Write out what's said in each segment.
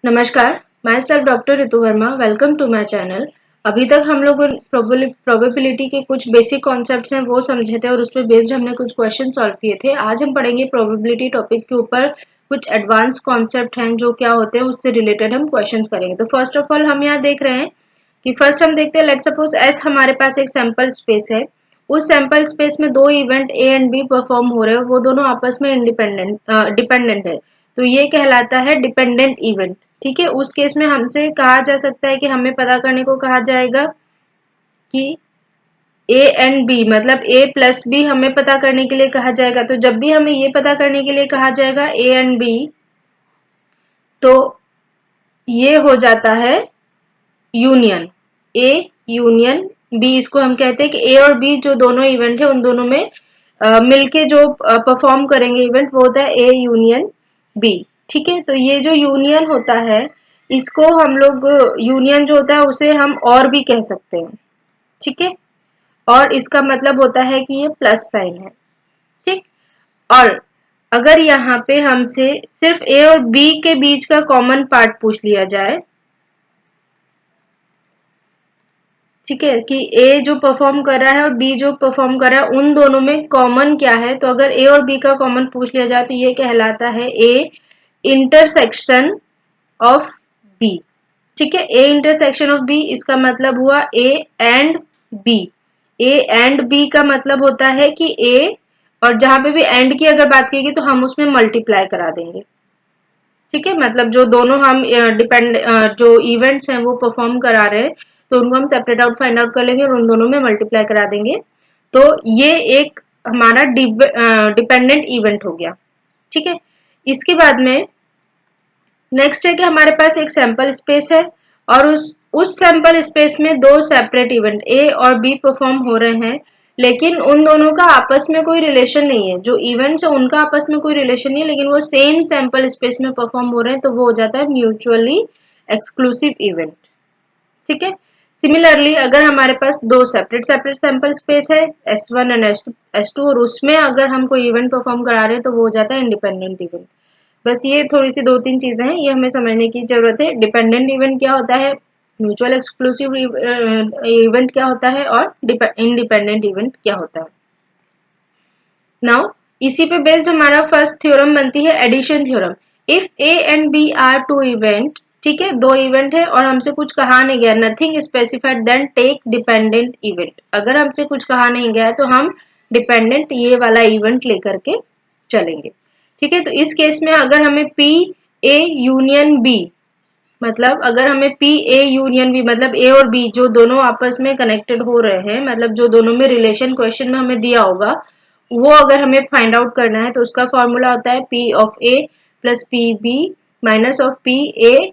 नमस्कार, मैं self doctor Ritu Verma. Welcome to my channel. अभी तक हम लोग प्रोबेबिलिटी के कुछ बेसिक कॉन्सेप्ट्स हैं वो समझे थे और उस पर बेस्ड हमने कुछ क्वेश्चन सॉल्व किए थे। आज हम पढ़ेंगे प्रोबेबिलिटी टॉपिक के ऊपर कुछ एडवांस कॉन्सेप्ट हैं जो क्या होते हैं उससे रिलेटेड हम क्वेश्चंस करेंगे। तो फर्स्ट ऑफ ऑल हम यहाँ देख रहे हैं कि फर्स्ट हम देखते हैं, लेट सपोज एस हमारे पास एक सैंपल स्पेस है। उस सैंपल स्पेस में दो event A and be perform हो रहे हैं, वो दोनों आपस में डिपेंडेंट है, तो ये कहलाता है डिपेंडेंट इवेंट। ठीक है, उस केस में हमसे कहा जा सकता है कि हमें पता करने को कहा जाएगा कि ए एंड बी मतलब ए प्लस बी हमें पता करने के लिए कहा जाएगा। तो जब भी हमें ये पता करने के लिए कहा जाएगा ए एंड बी, तो ये हो जाता है यूनियन ए यूनियन बी। इसको हम कहते हैं कि ए और बी जो दोनों इवेंट है उन दोनों में मिलके जो परफॉर्म करेंगे इवेंट, वो होता है ए यूनियन बी। ठीक है, तो ये जो यूनियन होता है इसको हम लोग यूनियन जो होता है उसे हम और भी कह सकते हैं। ठीक है, और इसका मतलब होता है कि ये प्लस साइन है। ठीक, और अगर यहाँ पे हमसे सिर्फ ए और बी के बीच का कॉमन पार्ट पूछ लिया जाए, ठीक है, कि ए जो परफॉर्म कर रहा है और बी जो परफॉर्म कर रहा है उन दोनों में कॉमन क्या है, तो अगर ए और बी का कॉमन पूछ लिया जाए तो ये कहलाता है ए इंटरसेक्शन ऑफ बी। ठीक है, ए इंटरसेक्शन ऑफ बी इसका मतलब हुआ A and B. A and B का मतलब होता है कि ए, और जहां पे भी एंड की अगर बात की तो हम उसमें मल्टीप्लाई करा देंगे। ठीक है, मतलब जो दोनों हम जो इवेंट्स हैं वो परफॉर्म करा रहे हैं तो उनको हम सेपरेट आउट फाइंड आउट कर लेंगे और उन दोनों में मल्टीप्लाई करा देंगे। तो ये एक हमारा डिपेंडेंट इवेंट हो गया। ठीक है, इसके बाद में नेक्स्ट है कि हमारे पास एक सैंपल स्पेस है और उस सैंपल स्पेस में दो सेपरेट इवेंट ए और बी परफॉर्म हो रहे हैं, लेकिन उन दोनों का आपस में कोई रिलेशन नहीं है। जो इवेंट्स है उनका आपस में कोई रिलेशन नहीं है, लेकिन वो सेम सैंपल स्पेस में परफॉर्म हो रहे हैं, तो वो हो जाता है म्यूचुअली एक्सक्लूसिव इवेंट। ठीक है, सिमिलरली अगर हमारे पास दो सेपरेट सेपरेट सैंपल स्पेस है S1 एंड S2 और उसमें अगर हम कोई इवेंट परफॉर्म करा रहे हैं तो वो हो जाता है इंडिपेंडेंट इवेंट। बस ये थोड़ी सी दो तीन चीजें हैं, ये हमें समझने की जरूरत है। डिपेंडेंट इवेंट क्या होता है, म्यूचुअल एक्सक्लूसिव इवेंट क्या होता है, और इंडिपेंडेंट इवेंट क्या होता है। नाउ इसी पे बेस्ड हमारा फर्स्ट थ्योरम बनती है addition theorem. If A and B are two event, ठीक है, दो इवेंट है और हमसे कुछ कहा नहीं गया, nothing specified, then take dependent event. अगर हमसे कुछ कहा नहीं गया तो हम डिपेंडेंट ये वाला इवेंट लेकर के चलेंगे। ठीक है, तो इस केस में अगर हमें पी ए यूनियन बी, मतलब अगर हमें पी ए यूनियन बी मतलब ए और बी जो दोनों आपस में कनेक्टेड हो रहे हैं, मतलब जो दोनों में रिलेशन क्वेश्चन में हमें दिया होगा, वो अगर हमें फाइंड आउट करना है तो उसका फॉर्मूला होता है P of A plus P B minus of P A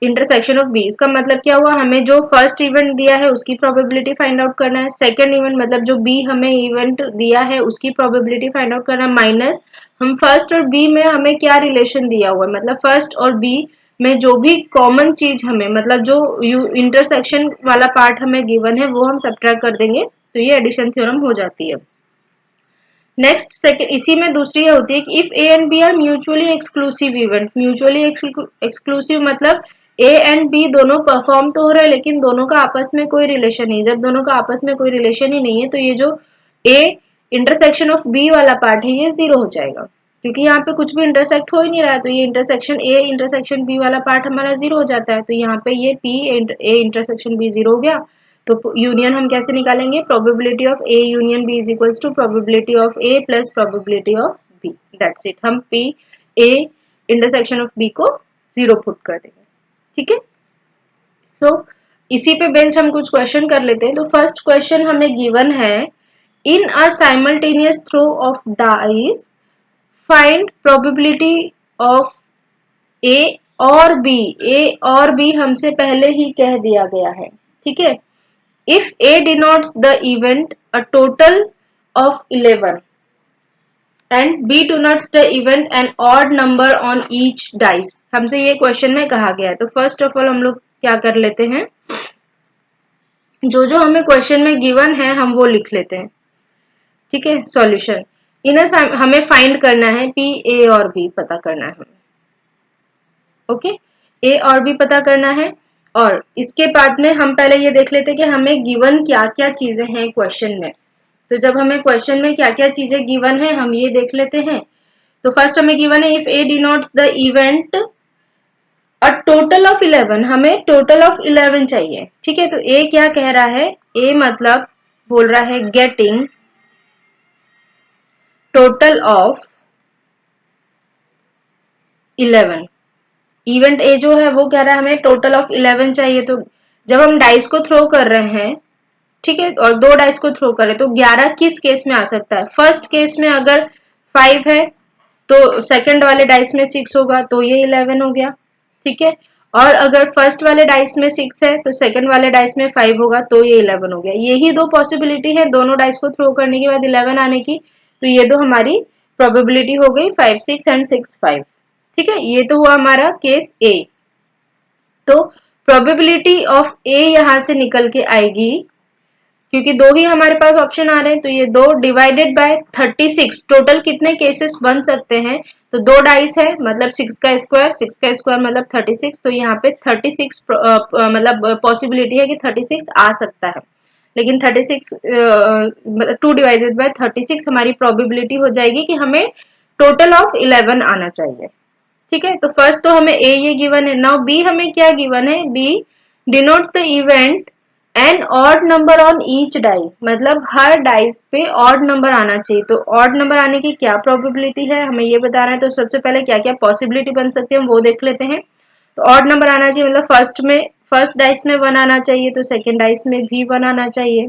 intersection of B. इसका मतलब क्या हुआ, हमें जो फर्स्ट इवेंट दिया है उसकी प्रोबेबिलिटी फाइंड आउट करना है, सेकंड इवेंट मतलब जो बी हमें इवेंट दिया है उसकी प्रोबेबिलिटी फाइंड आउट करना है, माइनस हम फर्स्ट और बी में हमें क्या रिलेशन दिया हुआ है, मतलब फर्स्ट और बी में जो भी कॉमन चीज हमें, मतलब जो इंटरसेक्शन वाला पार्ट हमें गिवन है वो हम सब्ट्रैक्ट कर देंगे, तो ये एडिशन थ्योरम हो जाती है। नेक्स्ट सेकंड इसी में दूसरी होती है कि if A and B are mutually exclusive event. Mutually exclusive मतलब ए एंड बी दोनों परफॉर्म तो हो रहे हैं लेकिन दोनों का आपस में कोई रिलेशन नहीं। जब दोनों का आपस में कोई रिलेशन ही नहीं है तो ये जो ए इंटरसेक्शन ऑफ बी वाला पार्ट है ये जीरो हो जाएगा, क्योंकि यहाँ पे कुछ भी इंटरसेक्ट हो ही नहीं रहा है, तो ये इंटरसेक्शन ए इंटरसेक्शन बी वाला पार्ट हमारा जीरो हो जाता है। तो यहाँ पे ये P A intersection B zero हो गया। तो यूनियन हम कैसे निकालेंगे, probability of A union B is equals to probability of A plus probability of B, that's it. हम P A intersection of B को जीरो पुट कर देंगे। ठीक है, सो इसी पे बेस्ड हम कुछ क्वेश्चन कर लेते हैं। तो फर्स्ट क्वेश्चन हमें गिवन है, in a simultaneous throw of dice find probability of A और बी। ए और बी हमसे पहले ही कह दिया गया है। ठीक है, if A denotes the event a total of 11 and B denotes the event an odd number on each dice, हमसे ये क्वेश्चन में कहा गया है। तो फर्स्ट ऑफ ऑल हम लोग क्या कर लेते हैं, जो जो हमें क्वेश्चन में गिवन है हम वो लिख लेते हैं। ठीक है, सॉल्यूशन इन्हें हमें फाइंड करना है, पी ए और बी पता करना है हमें। ओके, ए और बी पता करना है। और इसके बाद में हम पहले ये देख लेते हैं कि हमें गिवन क्या क्या चीजें हैं क्वेश्चन में। तो जब हमें क्वेश्चन में क्या क्या चीजें गिवन है हम ये देख लेते हैं। तो फर्स्ट हमें गिवन है if A denotes the event a total of 11, हमें टोटल ऑफ 11 चाहिए। ठीक है, तो ए क्या कह रहा है, ए मतलब बोल रहा है getting total of 11। Event A जो है वो कह रहा है हमें टोटल ऑफ 11 चाहिए। तो जब हम डाइस को थ्रो कर रहे हैं, ठीक है, और दो डाइस को थ्रो करें तो 11 किस केस में आ सकता है। फर्स्ट केस में अगर 5 है तो सेकंड वाले डाइस में 6 होगा तो ये 11 हो गया। ठीक है, और अगर फर्स्ट वाले डाइस में 6 है तो सेकंड वाले डाइस में 5 होगा तो ये 11 हो गया। यही दो पॉसिबिलिटी है दोनों डाइस को थ्रो करने के बाद 11 आने की। तो ये दो हमारी प्रोबेबिलिटी हो गई 5 6 एंड 6 5। ठीक है, ये तो हुआ हमारा केस ए। तो प्रोबेबिलिटी ऑफ ए यहां से निकल के आएगी, क्योंकि दो ही हमारे पास ऑप्शन आ रहे हैं तो ये दो डिवाइडेड बाय 36। टोटल कितने केसेस बन सकते हैं, तो दो डाइस है मतलब 6 का स्क्वायर मतलब 36। तो यहाँ पे 36 मतलब पॉसिबिलिटी है कि 36 आ सकता है। लेकिन 36 2 डिवाइडेड बाय 36 हमारी प्रोबेबिलिटी हो जाएगी कि हमें टोटल ऑफ 11 आना चाहिए। ठीक है, तो फर्स्ट तो हमें ए ये गिवन है। नाउ बी हमें क्या गिवन है, B denotes the event an odd number on each die, मतलब हर डाइस पे ऑड नंबर आना चाहिए। तो ऑड नंबर आने की क्या प्रोबेबिलिटी है हमें ये बताना है। तो सबसे पहले क्या क्या पॉसिबिलिटी बन सकती है हम वो देख लेते हैं। तो ऑड नंबर आना चाहिए मतलब फर्स्ट डाइस में 1 आना चाहिए तो सेकेंड डाइस में भी 1 आना चाहिए।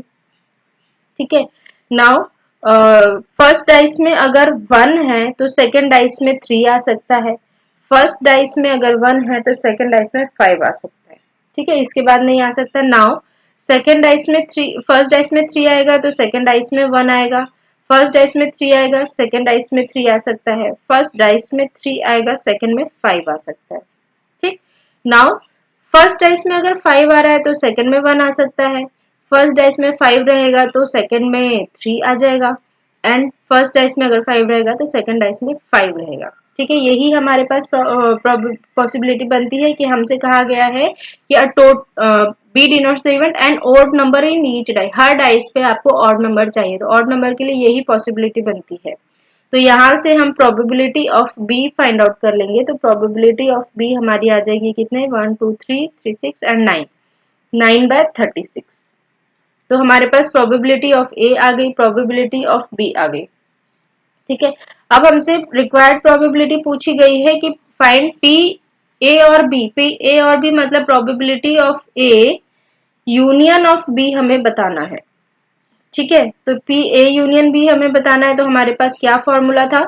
ठीक है, नाउ फर्स्ट डाइस में अगर 1 है तो सेकेंड डाइस में 3 आ सकता है। फर्स्ट डाइस में अगर 1 है तो सेकेंड डाइस में 5 आ सकता है। ठीक है, इसके बाद नहीं आ सकता। नाउ सेकेंड डाइस में 3, फर्स्ट डाइस में 3 आएगा तो सेकेंड डाइस में 1 आएगा। फर्स्ट डाइस में 3 आएगा सेकेंड डाइस में 3 आ सकता है। फर्स्ट डाइस में 3 आएगा सेकेंड में 5 आ सकता है। ठीक, नाउ फर्स्ट डाइस में अगर 5 आ रहा है तो सेकंड में 1 आ सकता है। फर्स्ट डाइस में 5 रहेगा तो सेकंड में 3 आ जाएगा। एंड फर्स्ट डाइस में अगर 5 रहेगा तो सेकंड डाइस में 5 रहेगा। ठीक है, यही हमारे पास पॉसिबिलिटी बनती है कि हमसे कहा गया है कि B denotes the event and odd number in each die, हर डाइस पे आपको ऑड नंबर चाहिए। तो ऑड नंबर के लिए यही पॉसिबिलिटी बनती है। तो यहां से हम probability of B find out कर लेंगे। तो प्रोबेबिलिटी ऑफ बी हमारी आ जाएगी कितने, 1 2 3 3 6 एंड 9, 9 बाय 36। तो हमारे पास प्रोबेबिलिटी ऑफ ए आ गई, प्रोबेबिलिटी ऑफ बी आ गई। ठीक है, अब हमसे रिक्वायर्ड प्रोबेबिलिटी पूछी गई है कि फाइंड पी ए और बी। पी ए और बी मतलब probability of A union of B हमें बताना है। ठीक है, तो पी ए यूनियन बी हमें बताना है। तो हमारे पास क्या फॉर्मूला था,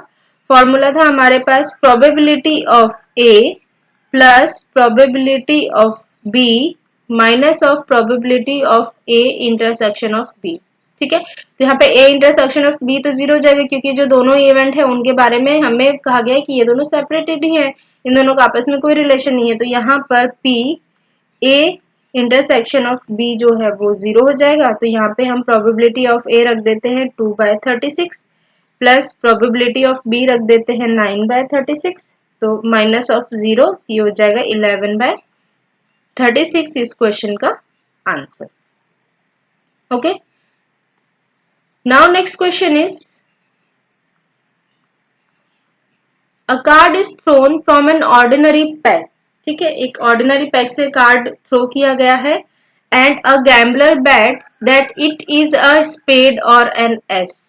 फॉर्मूला था हमारे पास probability of A plus probability of B minus of probability of A intersection of B. ठीक है, तो यहाँ पे ए इंटरसेक्शन ऑफ बी तो 0 हो जाएगा क्योंकि जो दोनों इवेंट है उनके बारे में हमें कहा गया है कि ये दोनों सेपरेटेड ही है, इन दोनों का आपस में कोई रिलेशन नहीं है। तो यहाँ पर P A intersection of B जो है वो 0 हो जाएगा। तो यहाँ पे हम प्रोबेबिलिटी ऑफ ए रख देते हैं 2 by 36 plus probability of B रख देते हैं 9 बाय 36। तो माइनस ऑफ 0 ये हो जाएगा 11 बाय 36 इस क्वेश्चन का answer. Okay, now next question is a card is thrown from an ordinary pack. ठीक है, एक ऑर्डिनरी पैक से कार्ड थ्रो किया गया है and a gambler bet that it is a spade और एन एस।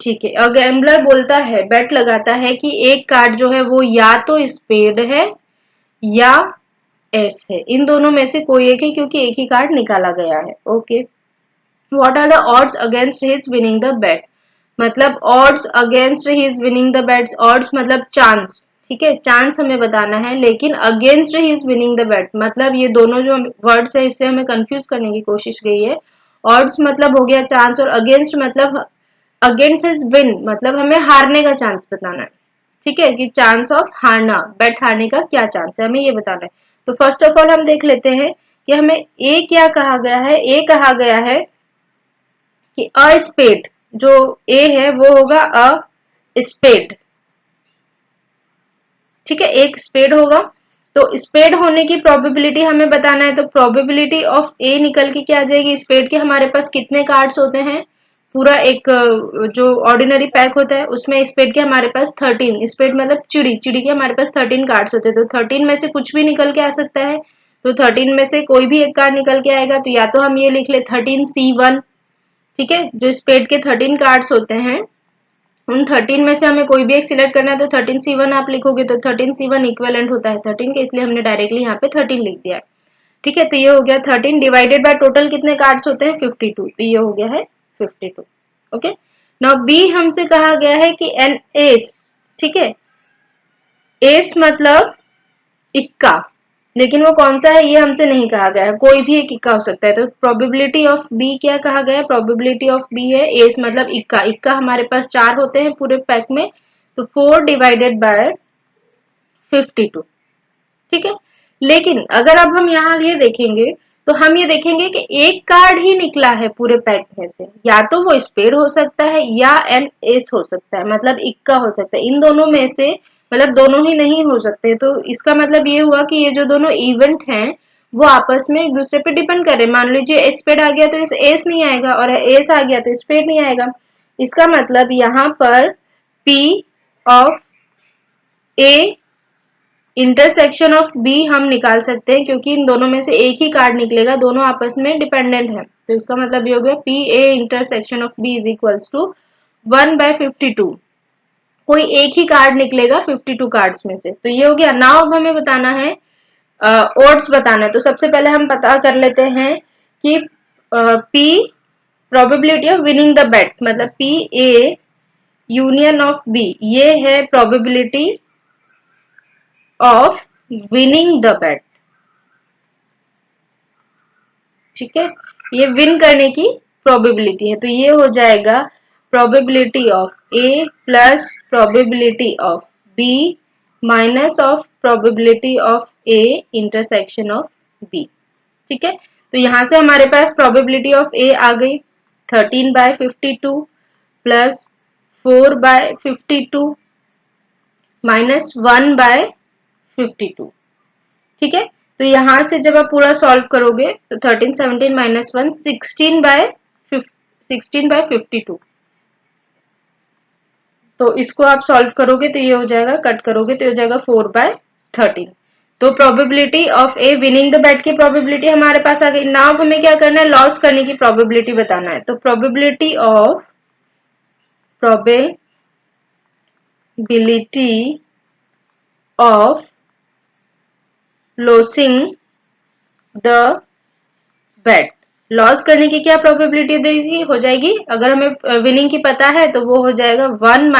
ठीक है, अ गैम्बलर बोलता है, बेट लगाता है कि एक कार्ड जो है वो या तो स्पेड है या एस है, इन दोनों में से कोई एक है क्योंकि एक ही कार्ड निकाला गया है। Okay, what are the odds against his winning the bet, मतलब odds against his winning the bets, odds मतलब चांस। ठीक है, चांस हमें बताना है, लेकिन against his winning the bet मतलब ये दोनों जो वर्ड्स है इससे हमें कंफ्यूज करने की कोशिश गई है। ऑड्स मतलब हो गया चांस और अगेंस्ट मतलब अगेंस्ट हिज विन मतलब हमें हारने का चांस बताना है। ठीक है, कि चांस ऑफ हारना, बेट हारने का क्या चांस है हमें ये बताना है। तो फर्स्ट ऑफ ऑल हम देख लेते हैं कि हमें ए क्या कहा गया है। ए कहा गया है कि अ स्पेड, जो ए है वो होगा अ स्पेड। ठीक है, एक स्पेड होगा तो स्पेड होने की प्रोबेबिलिटी हमें बताना है, तो प्रोबेबिलिटी ऑफ ए निकल के क्या आ जाएगी, स्पेड के हमारे पास कितने कार्ड्स होते हैं, पूरा एक जो ऑर्डिनरी पैक होता है उसमें स्पेड के हमारे पास 13, स्पेड मतलब चिड़ी, चिड़ी के हमारे पास 13 कार्ड्स होते हैं, तो 13 में से कुछ भी निकल के आ सकता है, तो 13 में से कोई भी एक कार्ड निकल के आएगा, तो या तो हम ये लिख ले 13C1, ठीक है, जो स्पेड के 13 कार्ड्स होते हैं उन 13 में से हमें कोई भी एक सिलेक्ट करना है, तो 13C1 आप लिखोगे तो 13C1 इक्विवेलेंट होता है 13 के, इसलिए हमने डायरेक्टली यहाँ पे 13 लिख दिया है, ठीक है। तो ये हो गया 13 डिवाइडेड बाय टोटल कितने कार्ड्स होते हैं 52, तो ये हो गया है 52। ओके, नाउ बी हमसे कहा गया है कि एन एस, ठीक है, एस मतलब इक्का, लेकिन वो कौन सा है ये हमसे नहीं कहा गया है, कोई भी एक इक्का हो सकता है, तो प्रोबेबिलिटी ऑफ बी क्या कहा गया है, प्रोबेबिलिटी ऑफ बी है एस मतलब इक्का, इक्का हमारे पास 4 होते हैं पूरे पैक में, तो 4 डिवाइडेड बाय 52, ठीक है। लेकिन अगर अब हम यहाँ ये देखेंगे तो हम ये देखेंगे कि एक कार्ड ही निकला है पूरे पैक में से, या तो वो स्पेड हो सकता है या एन एस हो सकता है, मतलब इक्का हो सकता है, इन दोनों में से मतलब दोनों ही नहीं हो सकते, तो इसका मतलब ये हुआ कि ये जो दोनों इवेंट हैं वो आपस में एक दूसरे पे डिपेंड करे, मान लीजिए स्पेड आ गया तो इस एस नहीं आएगा और एस आ गया तो स्पेड नहीं आएगा, इसका मतलब यहाँ पर P of A intersection of B हम निकाल सकते हैं, क्योंकि इन दोनों में से एक ही कार्ड निकलेगा, दोनों आपस में डिपेंडेंट है, तो इसका मतलब ये हो गया P A intersection of B is equals to 1/52, कोई एक ही कार्ड निकलेगा 52 कार्ड्स में से, तो ये हो गया। नाउ अब हमें बताना है ओड्स बताना है, तो सबसे पहले हम पता कर लेते हैं कि P probability of winning the bet, मतलब P A union of B, ये है probability of winning the bet, ठीक है, ये विन करने की प्रोबेबिलिटी है, तो ये हो जाएगा probability of A plus probability of B minus of probability of A intersection of B, ठीक है। तो यहां से हमारे पास प्रोबेबिलिटी ऑफ ए आ गई 13/52 प्लस 4/52 माइनस 1/52, ठीक है। तो यहां से जब आप पूरा सॉल्व करोगे तो 13 17 माइनस 1 16/52, तो इसको आप सॉल्व करोगे तो ये हो जाएगा, कट करोगे तो ये हो जाएगा 4/13, तो probability of A winning the bet की प्रोबेबिलिटी हमारे पास आ गई। नाउ हमें क्या करना है, लॉस करने की प्रोबेबिलिटी बताना है, तो probability of losing the bet, loss करने की क्या प्रोबेबिलिटी देगी हो जाएगी, अगर हमें विनिंग की पता है तो वो हो जाएगा 1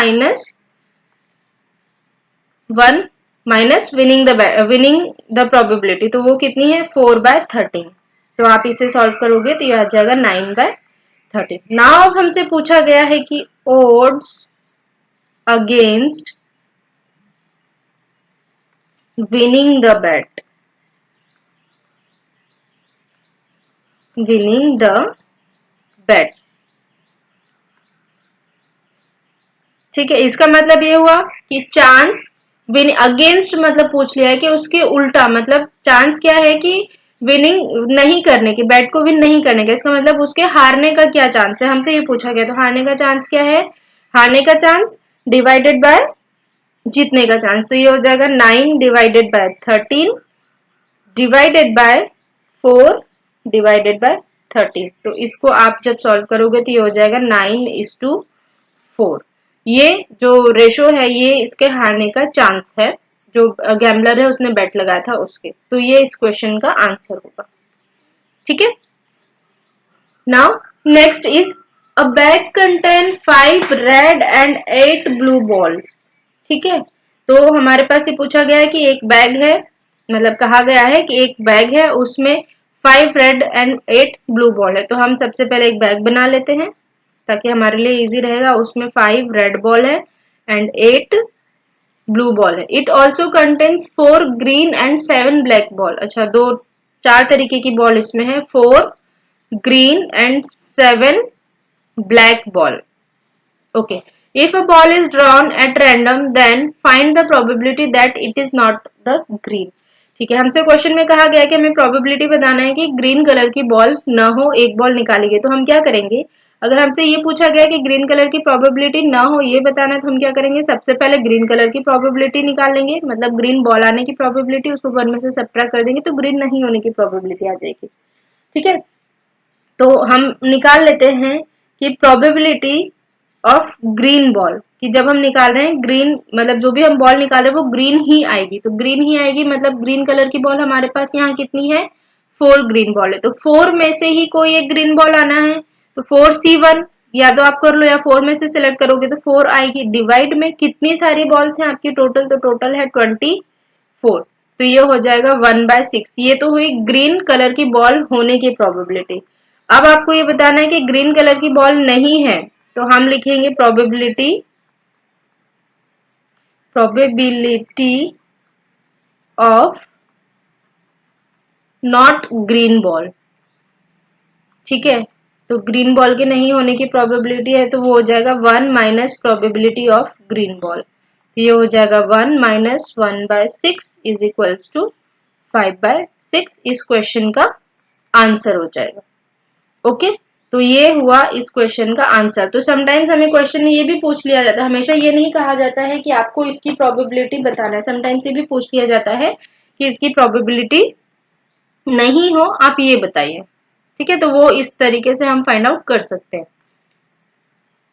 माइनस विनिंग द प्रोबेबिलिटी, तो वो कितनी है 4/13, तो आप इसे सॉल्व करोगे तो ये आ जाएगा 9/13। नाउ अब हमसे पूछा गया है कि odds against winning the bet, winning the bet, ठीक है, इसका मतलब ये हुआ कि चांस विन अगेंस्ट मतलब पूछ लिया है कि उसके उल्टा, मतलब चांस क्या है कि विनिंग नहीं करने की, बैट को विन नहीं करने का, इसका मतलब उसके हारने का क्या चांस है, हमसे ये पूछा गया, तो हारने का चांस क्या है, हारने का चांस डिवाइडेड बाय जीतने का चांस, तो ये हो जाएगा 9/13 डिवाइडेड बाय 4/13, तो इसको आप जब सॉल्व करोगे तो ये हो जाएगा 9:4, ये जो रेशो है ये इसके हारने का चांस है, जो गैम्बलर है उसने बेट लगाया था उसके, तो ये इस क्वेश्चन का आंसर होगा, ठीक है। Now next is a bag contain 5 red and 8 blue balls, ठीक है, तो हमारे पास ये पूछा गया है कि एक बैग है, मतलब कहा गया है कि एक बैग है उसमें 5 रेड एंड 8 ब्लू बॉल है, तो हम सबसे पहले एक बैग बना लेते हैं ताकि हमारे लिए इजी रहेगा, उसमें 5 रेड बॉल है एंड 8 ब्लू बॉल है, it also contains 4 green and 7 black ball, अच्छा 4 तरीके की बॉल इसमें है, 4 green and 7 black ball. Okay. If a ball is drawn at random, then find the probability that it is not the green. ठीक है, हमसे question में कहा गया है कि हमें प्रोबेबिलिटी बताना है कि ग्रीन कलर की बॉल न हो, एक बॉल निकाली गई। तो हम क्या करेंगे, अगर हमसे ये पूछा गया कि ग्रीन कलर की प्रोबेबिलिटी ना हो ये बताना है, तो हम क्या करेंगे, सबसे पहले ग्रीन कलर की प्रोबेबिलिटी निकाल लेंगे, मतलब ग्रीन बॉल आने की प्रोबेबिलिटी, उसको 1 में से सब्ट्रैक्ट कर देंगे तो ग्रीन नहीं होने की प्रोबेबिलिटी आ जाएगी। ठीक है, तो हम निकाल लेते हैं कि प्रोबेबिलिटी ऑफ ग्रीन बॉल, कि जब हम निकाल रहे हैं ग्रीन, मतलब जो भी हम बॉल निकाल रहे हैं वो ग्रीन ही आएगी। तो ग्रीन ही आएगी मतलब ग्रीन कलर की बॉल हमारे पास यहाँ कितनी है, 4 ग्रीन बॉल है। तो 4 में से ही कोई एक ग्रीन बॉल आना है, तो 4C1 या तो आप कर लो या 4 में से सिलेक्ट करोगे तो 4 आएगी। डिवाइड में कितनी सारी बॉल्स हैं आपकी टोटल, तो टोटल है 24, तो ये हो जाएगा 1/6। ये तो हुई ग्रीन कलर की बॉल होने की प्रोबेबिलिटी। अब आपको ये बताना है कि ग्रीन कलर की बॉल नहीं है, तो हम लिखेंगे probability of not green ball. ठीक है, तो ग्रीन बॉल के नहीं होने की प्रोबेबिलिटी है, तो वो हो जाएगा 1 minus probability of green ball. तो ये हो जाएगा 1 माइनस 1/6 इज इक्वल्स टू 5/6। इस क्वेश्चन का आंसर हो जाएगा। ओके, तो ये हुआ इस क्वेश्चन का आंसर। तो समटाइम्स हमें क्वेश्चन में ये भी पूछ लिया जाता है, हमेशा ये नहीं कहा जाता है कि आपको इसकी प्रोबेबिलिटी बताना है, समटाइम्स ये भी पूछ लिया जाता है कि इसकी प्रोबेबिलिटी नहीं हो आप ये बताइए। ठीक है, तो वो इस तरीके से हम फाइंड आउट कर सकते हैं।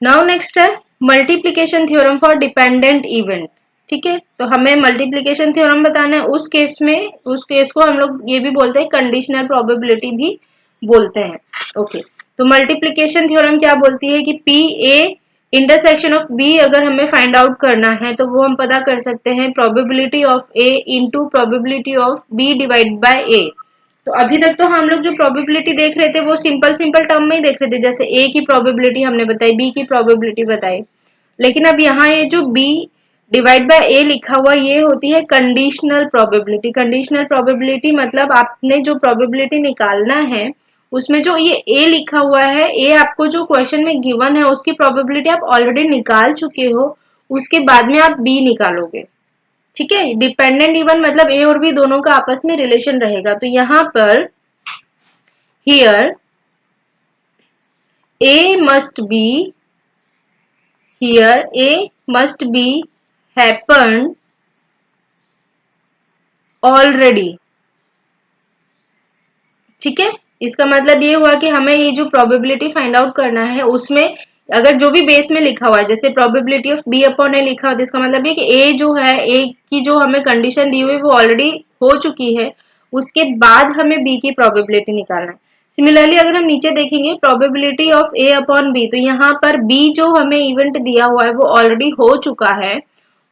नाउ नेक्स्ट है multiplication theorem for dependent event. ठीक है, तो हमें मल्टीप्लीकेशन थ्योरम बताना है, उस केस में, उस केस को हम लोग ये भी बोलते हैं कंडीशनल प्रोबेबिलिटी भी बोलते हैं। ओके, तो मल्टीप्लीकेशन थ्योरम क्या बोलती है कि P A intersection of B अगर हमें फाइंड आउट करना है तो वो हम पता कर सकते हैं probability of A into probability of B divide by A. तो अभी तक तो हम लोग जो प्रोबेबिलिटी देख रहे थे वो सिंपल सिंपल टर्म में ही देख रहे थे, जैसे ए की प्रोबेबिलिटी हमने बताई, बी की प्रोबेबिलिटी बताई। लेकिन अब यहाँ ये जो बी डिवाइड बाय ए लिखा हुआ ये होती है कंडीशनल प्रोबेबिलिटी। कंडीशनल प्रोबेबिलिटी मतलब आपने जो प्रोबेबिलिटी निकालना है उसमें जो ये ए लिखा हुआ है, ए आपको जो क्वेश्चन में गिवन है उसकी प्रोबेबिलिटी आप ऑलरेडी निकाल चुके हो, उसके बाद में आप बी निकालोगे। ठीक है, डिपेंडेंट इवन मतलब ए और बी दोनों का आपस में रिलेशन रहेगा। तो यहां पर here A must be, here A must be happen already. ठीक है, इसका मतलब ये हुआ कि हमें ये जो प्रोबेबिलिटी फाइंड आउट करना है उसमें अगर जो भी बेस में लिखा हुआ है, जैसे प्रोबेबिलिटी ऑफ बी अपॉन ए लिखा हुआ है, इसका मतलब ये कि ए जो है, ए की जो हमें कंडीशन दी हुई है वो ऑलरेडी हो चुकी है, उसके बाद हमें बी की प्रोबेबिलिटी निकालना है। सिमिलरली अगर हम नीचे देखेंगे probability of A upon B, तो यहाँ पर बी जो हमें इवेंट दिया हुआ है वो ऑलरेडी हो चुका है,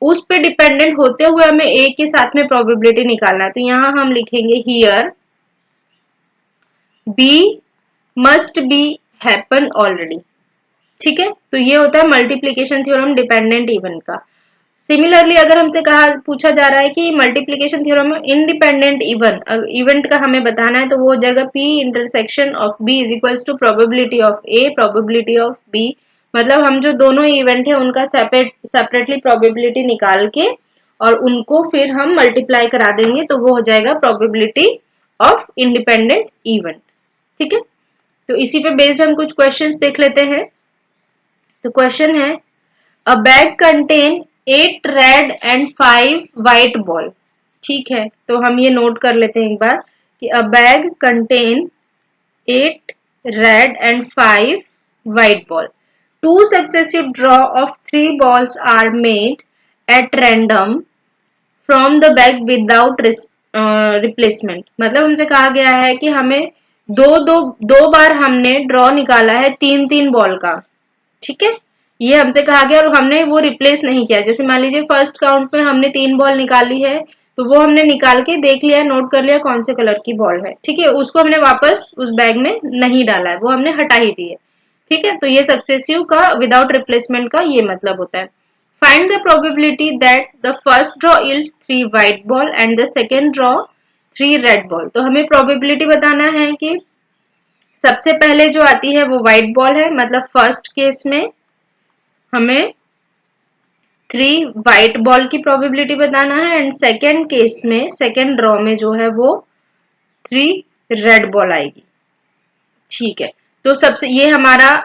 उस पे डिपेंडेंट होते हुए हमें ए के साथ में प्रोबेबिलिटी निकालना है। तो यहाँ हम लिखेंगे here B must be happen already. ठीक है, तो ये होता है मल्टीप्लीकेशन थ्योरम डिपेंडेंट इवेंट का। सिमिलरली अगर हमसे कहा पूछा जा रहा है कि मल्टीप्लीकेशन थ्योरम में इंडिपेंडेंट इवेंट का हमें बताना है, तो वो हो जाएगा P intersection of B is equals to probability of A probability of B. मतलब हम जो दोनों इवेंट है उनका सेपरेटली प्रोबेबिलिटी निकाल के और उनको फिर हम मल्टीप्लाई करा देंगे, तो वो हो जाएगा प्रोबेबिलिटी ऑफ इंडिपेंडेंट इवेंट। ठीक है, तो इसी पे बेस्ड हम कुछ क्वेश्चंस देख लेते हैं। तो क्वेश्चन है अ bag contain 8 red and 5 white ball. ठीक है, तो हम ये नोट कर लेते हैं एक बार कि अ bag contain 8 red and 5 white ball. Two successive draw of 3 balls are made at random from the bag without replacement. मतलब हमसे कहा गया है कि हमें दो बार हमने ड्रॉ निकाला है 3-3 बॉल का। ठीक है, ये हमसे कहा गया और हमने वो रिप्लेस नहीं किया। जैसे मान लीजिए फर्स्ट काउंट में हमने 3 बॉल निकाली है, तो वो हमने निकाल के देख लिया, नोट कर लिया कौन से कलर की बॉल है। ठीक है, उसको हमने वापस उस बैग में नहीं डाला है, वो हमने हटा ही दी है। ठीक है, तो ये सक्सेसिव का विदाउट रिप्लेसमेंट का ये मतलब होता है। Find the probability that the first draw yields 3 white ball and the second draw 3 red ball। तो हमें probability बताना है कि सबसे पहले जो आती है वो white ball है, मतलब फर्स्ट केस में हमें 3 व्हाइट बॉल की प्रोबेबिलिटी बताना है एंड सेकेंड केस में सेकेंड ड्रॉ में जो है वो 3 रेड बॉल आएगी। ठीक है, तो सबसे ये हमारा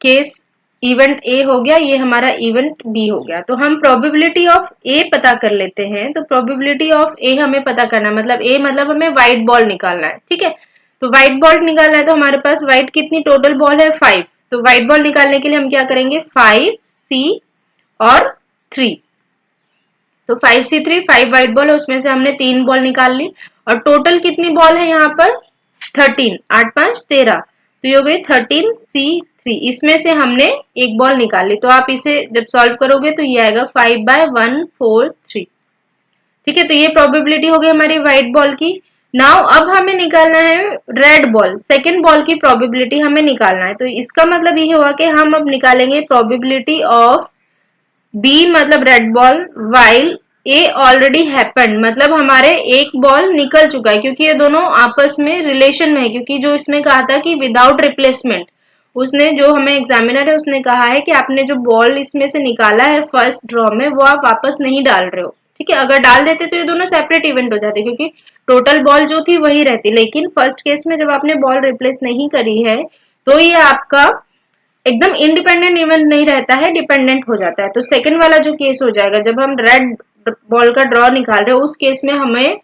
केस इवेंट ए हो गया, ये हमारा इवेंट बी हो गया। तो हम प्रोबेबिलिटी ऑफ ए पता कर लेते हैं। तो प्रोबेबिलिटी ऑफ ए हमें पता करना है, मतलब ए मतलब हमें व्हाइट बॉल निकालना है। ठीक है, तो व्हाइट बॉल निकालना है तो हमारे पास व्हाइट कितनी टोटल बॉल है 5। तो व्हाइट बॉल निकालने के लिए हम क्या करेंगे 5 सी और 3। तो 5C3 5 व्हाइट बॉल है, उसमें से हमने 3 बॉल निकाल ली और टोटल कितनी बॉल है यहाँ पर 13, 8 5 13, तो ये हो गई 13C3। इसमें से हमने एक बॉल निकाल ली। तो आप इसे जब सॉल्व करोगे तो ये आएगा 5/143। ठीक है, तो ये प्रोबेबिलिटी हो गई हमारी व्हाइट बॉल की। नाउ अब हमें निकालना है रेड बॉल, सेकेंड बॉल की प्रोबेबिलिटी हमें निकालना है। तो इसका मतलब ये हुआ कि हम अब निकालेंगे प्रोबेबिलिटी ऑफ बी मतलब red ball while a already happened, मतलब हमारे एक बॉल निकल चुका है क्योंकि ये दोनों आपस में रिलेशन में है। क्योंकि जो इसमें कहा था कि विदाउट रिप्लेसमेंट, उसने जो हमें एग्जामिनर है उसने कहा है कि आपने जो बॉल इसमें से निकाला है फर्स्ट ड्रॉ में वो आप वापस नहीं डाल रहे हो। ठीक है, अगर डाल देते तो ये दोनों सेपरेट इवेंट हो जाते क्योंकि टोटल बॉल जो थी वही रहती। लेकिन फर्स्ट केस में जब आपने बॉल रिप्लेस नहीं करी है तो ये आपका एकदम इंडिपेंडेंट इवेंट नहीं रहता है, डिपेंडेंट हो जाता है। तो सेकंड वाला जो केस हो जाएगा जब हम रेड बॉल का ड्रॉ निकाल रहे हो उस केस में हमें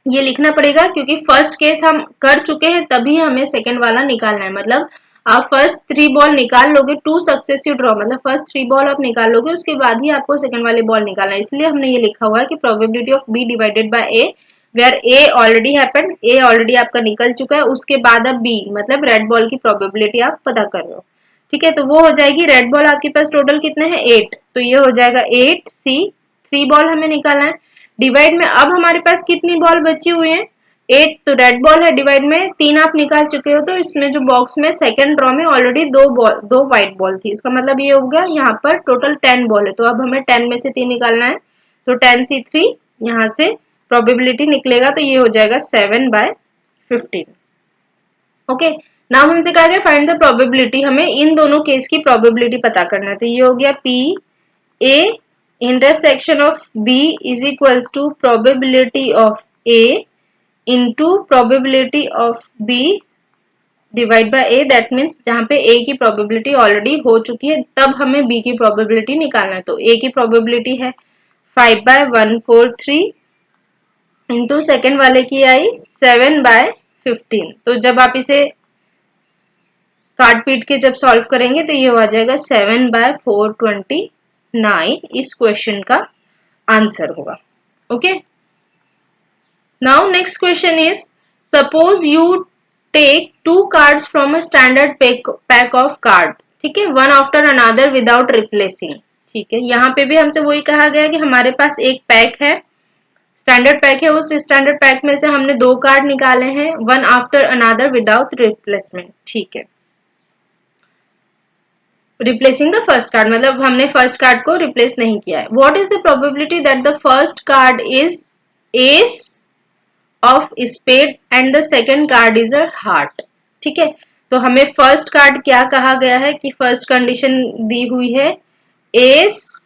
ये लिखना पड़ेगा क्योंकि फर्स्ट केस हम कर चुके हैं तभी हमें सेकंड वाला निकालना है। मतलब आप फर्स्ट 3 बॉल निकाल लोगे, 2 सक्सेसिव ड्रॉ मतलब फर्स्ट 3 बॉल आप निकाल लोगे उसके बाद ही आपको सेकंड वाले बॉल निकालना है। इसलिए हमने ये लिखा हुआ है कि probability of B divided by A where A already happened, A already आपका निकल चुका है, उसके बाद अब बी मतलब रेड बॉल की प्रोबेबिलिटी आप पता कर रहे हो। ठीक है, तो वो हो जाएगी रेड बॉल आपके पास टोटल कितने हैं 8, तो ये हो जाएगा 8C, 3 बॉल हमें निकालना है। डिवाइड में अब हमारे पास कितनी बॉल बची हुई है 8, तो रेड बॉल है, डिवाइड में 3 आप निकाल चुके हो। तो इसमें जो बॉक्स में सेकंड ड्रॉ में ऑलरेडी 2 व्हाइट बॉल थी, इसका मतलब ये हो गया यहाँ पर टोटल 10 बॉल है। तो अब हमें 10 में से 3 निकालना है, तो 10C3 यहाँ से प्रोबेबिलिटी निकलेगा तो ये हो जाएगा 7/15। ओके, नाउ हमसे कहा गया फाइंड द प्रोबेबिलिटी, हमें इन दोनों केस की प्रोबेबिलिटी पता करना है। तो ये हो गया P A intersection of B is equals to probability of A into probability of B divide by A। That means जहां पे A की प्रोबेबिलिटी ऑलरेडी हो चुकी है तब हमें B की प्रोबेबिलिटी निकालना है। तो A की प्रोबेबिलिटी है 5/143 इंटू सेकेंड वाले की आई 7/15। तो जब आप इसे काट पीट के जब सॉल्व करेंगे तो ये हो जाएगा 7/429 इस क्वेश्चन का आंसर होगा। Okay, now next question is suppose you take 2 cards from a standard pack of card, ठीक है, one after another without replacing. ठीक है, यहाँ पे भी हमसे वही कहा गया कि हमारे पास एक पैक है, स्टैंडर्ड पैक है, उस स्टैंडर्ड पैक में से हमने 2 कार्ड निकाले हैं one after another without replacement. ठीक है, रिप्लेसिंग द फर्स्ट कार्ड मतलब हमने फर्स्ट कार्ड को रिप्लेस नहीं किया है। What is the probability that the first card is ace of spade and the second card is a heart. ठीक है, तो हमें फर्स्ट कार्ड क्या कहा गया है कि फर्स्ट कंडीशन दी हुई है ace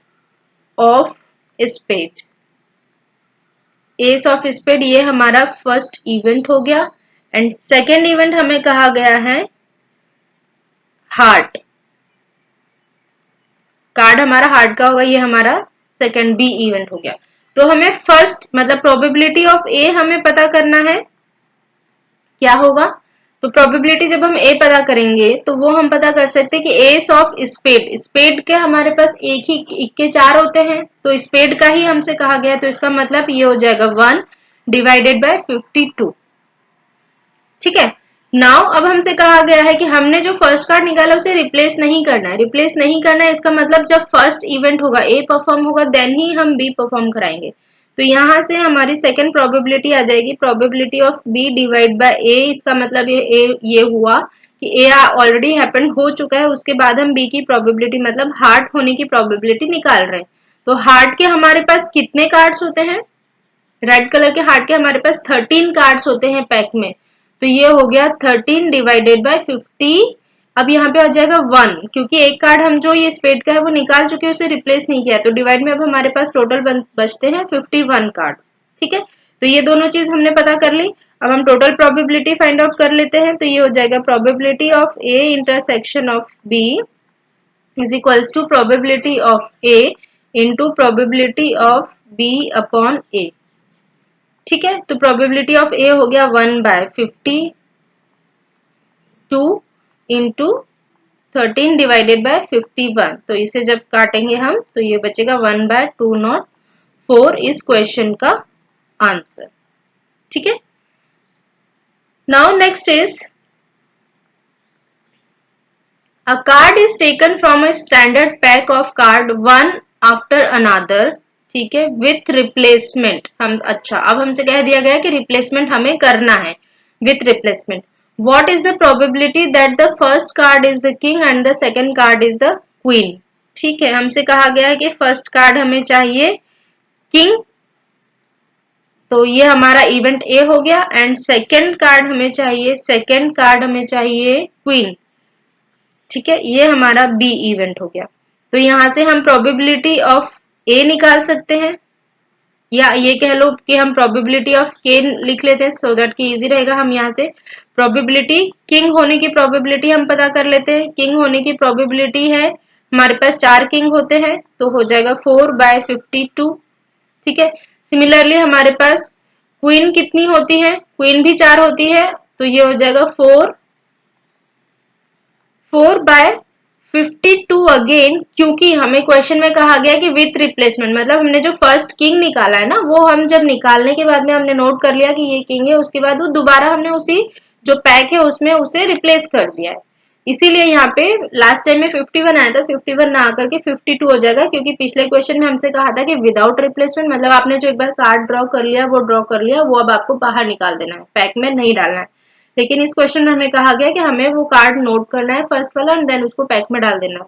of spade, ace of spade ये हमारा फर्स्ट इवेंट हो गया एंड सेकेंड इवेंट हमें कहा गया है हार्ट, कार्ड हमारा हार्ट का होगा, ये हमारा सेकंड बी इवेंट हो गया। तो हमें फर्स्ट मतलब प्रोबेबिलिटी ऑफ ए हमें पता करना है क्या होगा। तो प्रोबेबिलिटी जब हम ए पता करेंगे तो वो हम पता कर सकते हैं कि एस ऑफ स्पेड, स्पेड के हमारे पास एक के 4 होते हैं तो स्पेड का ही हमसे कहा गया, तो इसका मतलब ये हो जाएगा 1 डिवाइडेड बाय 52। ठीक है, नाउ अब हमसे कहा गया है कि हमने जो फर्स्ट कार्ड निकाला उसे रिप्लेस नहीं करना है, रिप्लेस नहीं करना है इसका मतलब जब फर्स्ट इवेंट होगा ए परफॉर्म होगा देन ही हम बी परफॉर्म कराएंगे। तो यहां से हमारी सेकंड प्रोबेबिलिटी आ जाएगी probability of B divide by A. इसका मतलब ये हुआ कि ए ऑलरेडी हैपेंड हो चुका है, उसके बाद हम बी की प्रोबेबिलिटी मतलब हार्ट होने की प्रोबेबिलिटी निकाल रहे हैं। तो हार्ट के हमारे पास कितने कार्ड्स होते हैं, रेड कलर के हार्ट के हमारे पास 13 कार्ड्स होते हैं पैक में। तो ये हो गया 13 डिवाइडेड बाय 50 अब यहाँ पे आ जाएगा 1, क्योंकि एक कार्ड हम जो ये स्पेड का है वो निकाल चुके हैं, उसे रिप्लेस नहीं किया है, तो डिवाइड में अब हमारे पास टोटल बचते हैं 51 कार्ड्स। ठीक है, तो ये दोनों चीज हमने पता कर ली। अब हम टोटल प्रोबेबिलिटी फाइंड आउट कर लेते हैं, तो ये हो जाएगा probability of A intersection of B is equals to probability of A into probability of B upon A. ठीक है, तो प्रोबेबिलिटी ऑफ ए हो गया 1/52 इंटू 13 डिवाइडेड बाय 51, तो इसे जब काटेंगे हम तो ये बचेगा 1/204 इस क्वेश्चन का आंसर। ठीक है, now next is a card is taken from a standard pack of card one after another. ठीक है, विथ रिप्लेसमेंट। हम अच्छा, अब हमसे कह दिया गया कि रिप्लेसमेंट हमें करना है with replacement. What is the probability that the first card is the king and the second card is the queen? ठीक है, हमसे कहा गया है कि फर्स्ट कार्ड हमें चाहिए किंग, तो ये हमारा इवेंट ए हो गया, एंड सेकंड कार्ड हमें चाहिए क्वीन। ठीक है, ये हमारा बी इवेंट हो गया। तो यहां से हम प्रोबेबिलिटी ऑफ ए निकाल सकते हैं, या ये कह लो कि हम प्रोबेबिलिटी ऑफ के लिख लेते हैं सो दैट कि इजी रहेगा। हम यहाँ से प्रोबेबिलिटी किंग होने की प्रोबेबिलिटी हम पता कर लेते हैं। किंग होने की प्रोबेबिलिटी है, हमारे पास 4 किंग होते हैं, तो हो जाएगा 4/52। ठीक है, सिमिलरली हमारे पास क्वीन कितनी होती है, क्वीन भी 4 होती है, तो ये हो जाएगा 4/52 अगेन, क्योंकि हमें क्वेश्चन में कहा गया कि विथ रिप्लेसमेंट, मतलब हमने जो फर्स्ट किंग निकाला है ना, वो हम जब निकालने के बाद में हमने नोट कर लिया कि ये किंग है, उसके बाद वो दोबारा हमने उसी जो पैक है उसमें उसे रिप्लेस कर दिया है। इसीलिए यहाँ पे लास्ट टाइम में 51 आया था, 51 ना आकर के 52 हो जाएगा, क्योंकि पिछले क्वेश्चन में हमसे कहा था कि विदाउट रिप्लेसमेंट, मतलब आपने जो एक बार कार्ड ड्रॉ कर लिया वो अब आपको बाहर निकाल देना है, पैक में नहीं डालना है। लेकिन इस क्वेश्चन में हमें कहा गया कि हमें वो कार्ड नोट करना है फर्स्ट वाला एंड देन उसको पैक में डाल देना है।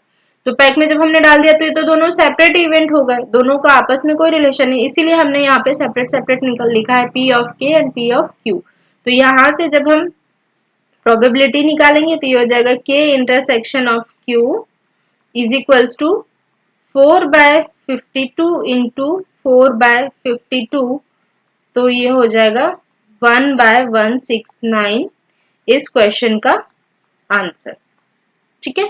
तो पैक में जब हमने डाल दिया तो ये तो दोनों सेपरेट इवेंट हो गए, दोनों का आपस में कोई रिलेशन नहीं, इसीलिए हमने यहाँ पे सेपरेट सेपरेट निकल लिखा है पी ऑफ के एंड पी ऑफ क्यू। तो यहाँ से जब हम प्रोबेबिलिटी निकालेंगे तो ये हो जाएगा K intersection of Q is equals to 4/52 into 4/52, तो ये हो जाएगा 1/169 इस क्वेश्चन का आंसर। ठीक है,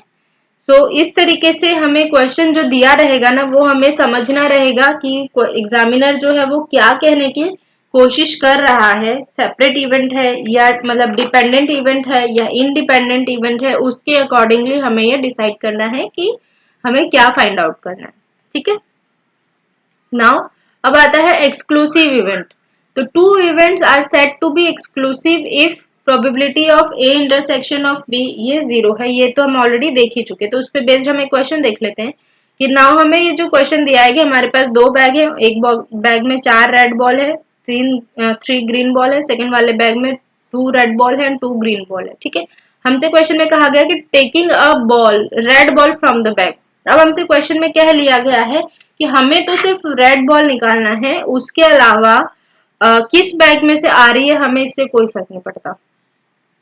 सो इस तरीके से हमें क्वेश्चन जो दिया रहेगा ना, वो हमें समझना रहेगा कि एग्जामिनर जो है वो क्या कहने की कोशिश कर रहा है, सेपरेट इवेंट है या मतलब डिपेंडेंट इवेंट है या इनडिपेंडेंट इवेंट है, उसके अकॉर्डिंगली हमें ये डिसाइड करना है कि हमें क्या फाइंड आउट करना है। ठीक है, नाउ अब आता है एक्सक्लूसिव इवेंट। तो 2 events are set to be exclusive if probability of A intersection of B ये 0 है, ये तो हम ऑलरेडी देख ही चुके, तो उस पर बेस्ड हम एक क्वेश्चन देख लेते हैं कि नाउ हमें ये जो क्वेश्चन दिया है कि हमारे पास 2 बैग है, एक बैग में 4 रेड बॉल है, 3 ग्रीन बॉल है, सेकंड वाले बैग में 2 रेड बॉल है एंड 2 ग्रीन बॉल है। ठीक है, हमसे क्वेश्चन में कहा गया कि taking a ball red ball from the bag. अब हमसे क्वेश्चन में कह लिया गया है कि हमें तो सिर्फ रेड बॉल निकालना है, उसके अलावा किस बैग में से आ रही है हमें इससे कोई फर्क नहीं पड़ता।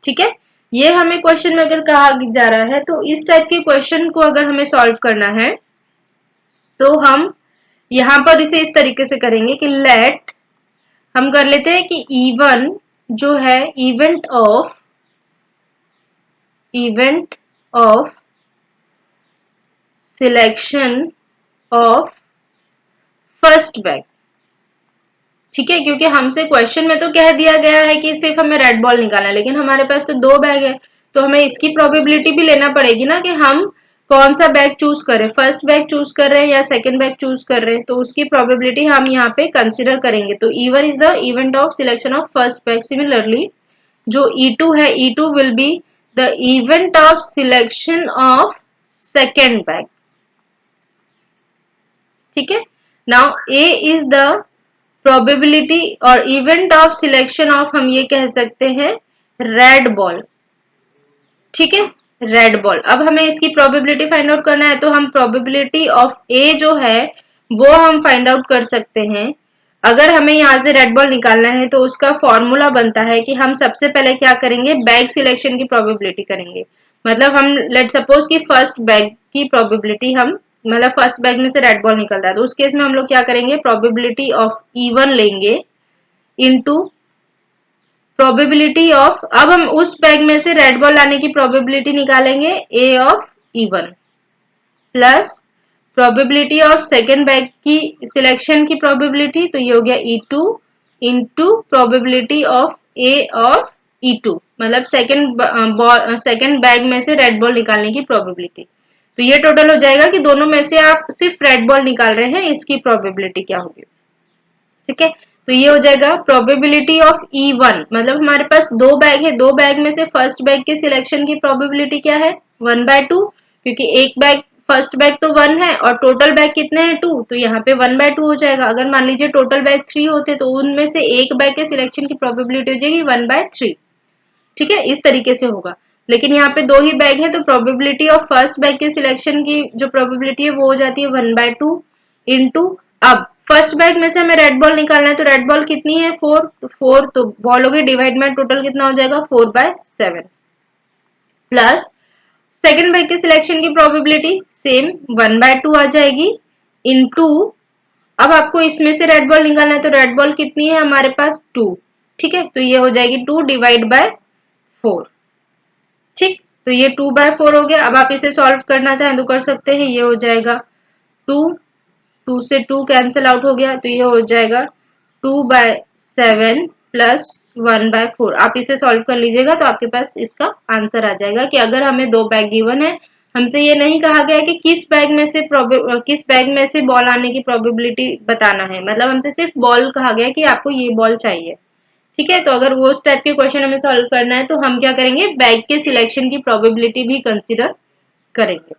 ठीक है, ये हमें क्वेश्चन में अगर कहा जा रहा है, तो इस टाइप के क्वेश्चन को अगर हमें सॉल्व करना है तो हम यहां पर इसे इस तरीके से करेंगे कि लेट हम कर लेते हैं कि इवन जो है event of selection of first bag. ठीक है, क्योंकि हमसे क्वेश्चन में तो कह दिया गया है कि सिर्फ हमें रेड बॉल निकालना है, लेकिन हमारे पास तो 2 बैग है, तो हमें इसकी प्रोबेबिलिटी भी लेना पड़ेगी ना कि हम कौन सा बैग चूज करें, फर्स्ट बैग चूज कर रहे हैं या सेकंड बैग चूज कर रहे हैं, तो उसकी प्रोबेबिलिटी हम यहाँ पे कंसिडर करेंगे। तो E1 is the event of selection of first bag. Similarly जो E2 है, E2 will be the event of selection of second bag. ठीक है, now A is the probability और इवेंट ऑफ सिलेक्शन ऑफ हम ये कह सकते हैं रेड बॉल। ठीक है, रेड बॉल। अब हमें इसकी प्रोबेबिलिटी फाइंड आउट करना है, तो हम प्रोबेबिलिटी ऑफ ए जो है वो हम फाइंड आउट कर सकते हैं। अगर हमें यहाँ से रेड बॉल निकालना है तो उसका फॉर्मूला बनता है कि हम सबसे पहले क्या करेंगे, बैग सिलेक्शन की प्रोबेबिलिटी करेंगे। मतलब हम लेट सपोज कि फर्स्ट बैग की प्रोबेबिलिटी हम मतलब फर्स्ट बैग में से रेड बॉल निकलता है तो उस केस में हम लोग क्या करेंगे, प्रोबेबिलिटी ऑफ E1 लेंगे इनटू प्रोबेबिलिटी ऑफ, अब हम उस बैग में से रेड बॉल लाने की प्रोबेबिलिटी निकालेंगे A of E1 plus probability of second bag की सिलेक्शन की प्रोबेबिलिटी, तो ये हो गया E2 into probability of A of E2 मतलब सेकेंड बैग में से रेड बॉल निकालने की प्रोबेबिलिटी। तो ये टोटल हो जाएगा कि दोनों में से आप सिर्फ रेड बॉल निकाल रहे हैं, इसकी प्रोबेबिलिटी क्या होगी। ठीक है, तो ये हो जाएगा प्रोबेबिलिटी ऑफ E1 मतलब हमारे पास दो बैग है, दो बैग में से फर्स्ट बैग के सिलेक्शन की प्रोबेबिलिटी क्या है 1/2, क्योंकि एक बैग फर्स्ट बैग तो 1 है और टोटल बैग कितने हैं 2, तो यहाँ पे 1/2 हो जाएगा। अगर मान लीजिए टोटल बैग 3 होते तो उनमें से एक बैग के सिलेक्शन की प्रोबेबिलिटी हो जाएगी 1/3। ठीक है, इस तरीके से होगा। लेकिन यहाँ पे दो ही बैग है तो प्रोबेबिलिटी ऑफ फर्स्ट बैग के सिलेक्शन की जो प्रोबेबिलिटी है वो हो जाती है 1/2 इंटू, अब फर्स्ट बैग में से हमें रेड बॉल निकालना है तो रेड बॉल कितनी है 4, तो 4 तो बॉल हो गई डिवाइड में टोटल कितना हो जाएगा 4/7 प्लस सेकेंड बैग के सिलेक्शन की प्रोबेबिलिटी सेम 1/2 आ जाएगी इनटू, अब आपको इसमें से रेड बॉल निकालना है तो रेड बॉल कितनी है हमारे पास 2। ठीक है, तो ये हो जाएगी 2 डिवाइड बाय 4। ठीक, तो ये 2/4 हो गया। अब आप इसे सॉल्व करना चाहें तो कर सकते हैं, ये हो जाएगा 2, 2 से 2 कैंसिल आउट हो गया तो ये हो जाएगा 2/7 प्लस 1/4। आप इसे सॉल्व कर लीजिएगा तो आपके पास इसका आंसर आ जाएगा कि अगर हमें दो बैग गिवन है, हमसे ये नहीं कहा गया कि किस बैग में से बॉल आने की प्रोबेबिलिटी बताना है, मतलब हमसे सिर्फ बॉल कहा गया कि आपको ये बॉल चाहिए। ठीक है, तो अगर वो टाइप के क्वेश्चन हमें सॉल्व करना है तो हम क्या करेंगे, बैग के सिलेक्शन की प्रोबेबिलिटी भी कंसीडर करेंगे।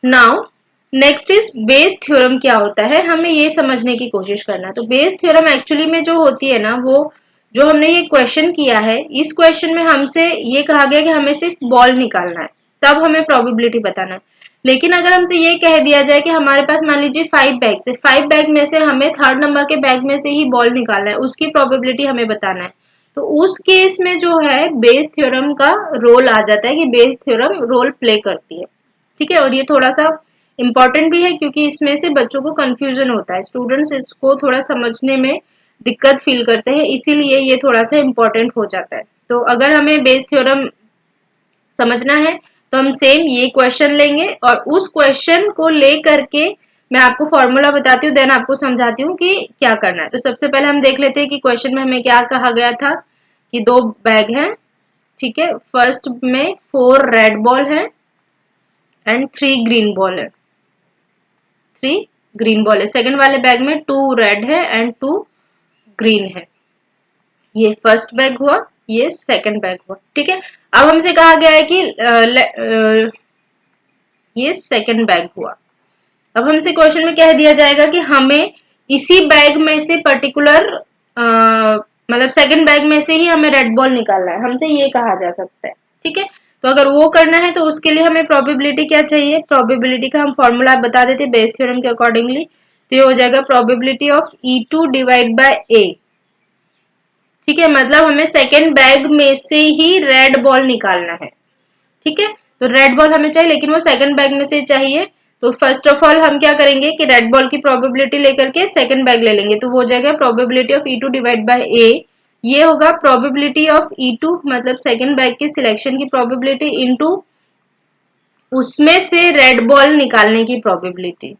Now next is Bayes theorem क्या होता है, हमें ये समझने की कोशिश करना है। तो बेस थ्योरम एक्चुअली में जो होती है ना, वो जो हमने ये क्वेश्चन किया है, इस क्वेश्चन में हमसे ये कहा गया कि हमें सिर्फ बॉल निकालना है, तब हमें प्रोबेबिलिटी बताना है। लेकिन अगर हमसे ये कह दिया जाए कि हमारे पास मान लीजिए 5 बैग्स है, 5 बैग में से हमें थर्ड नंबर के बैग में से ही बॉल निकालना है, उसकी प्रोबेबिलिटी हमें बताना है, तो उस केस में जो है बेस थ्योरम का रोल आ जाता है कि बेस थ्योरम रोल प्ले करती है। ठीक है, और ये थोड़ा सा इंपॉर्टेंट भी है क्योंकि इसमें से बच्चों को कंफ्यूजन होता है, स्टूडेंट्स इसको थोड़ा समझने में दिक्कत फील करते हैं, इसीलिए ये थोड़ा सा इंपॉर्टेंट हो जाता है। तो अगर हमें बेस थ्योरम समझना है तो हम सेम ये क्वेश्चन लेंगे और उस क्वेश्चन को ले करके मैं आपको फॉर्मूला बताती हूँ, देन आपको समझाती हूँ कि क्या करना है। तो सबसे पहले हम देख लेते हैं कि क्वेश्चन में हमें क्या कहा गया था कि दो बैग हैं। ठीक है, फर्स्ट में 4 रेड बॉल है एंड 3 ग्रीन बॉल है, 3 ग्रीन बॉल है। सेकंड वाले बैग में 2 रेड है एंड 2 ग्रीन है। ये फर्स्ट बैग हुआ, ये सेकंड बैग हुआ। ठीक है, अब हमसे कहा गया है कि ये सेकंड बैग हुआ। अब हमसे क्वेश्चन में कह दिया जाएगा कि हमें इसी बैग में से पर्टिकुलर मतलब सेकंड बैग में से ही हमें रेड बॉल निकालना है, हमसे ये कहा जा सकता है। ठीक है, तो अगर वो करना है तो उसके लिए हमें प्रोबेबिलिटी क्या चाहिए, प्रोबेबिलिटी का हम फॉर्मूला बता देते हैं बेस थ्योरम के अकॉर्डिंगली। तो ये हो जाएगा probability of E2 divide by A। ठीक है, मतलब हमें सेकेंड बैग में से ही रेड बॉल निकालना है। ठीक है, तो रेड बॉल हमें चाहिए लेकिन वो सेकंड बैग में से चाहिए, तो फर्स्ट ऑफ ऑल हम क्या करेंगे कि रेड बॉल की प्रोबेबिलिटी लेकर के सेकंड बैग ले लेंगे, तो वो हो जाएगा probability of E2 divide by A। ये होगा प्रोबेबिलिटी ऑफ E2 मतलब सेकंड बैग की सिलेक्शन की प्रोबेबिलिटी इनटू उसमें से रेड बॉल निकालने की प्रोबेबिलिटी।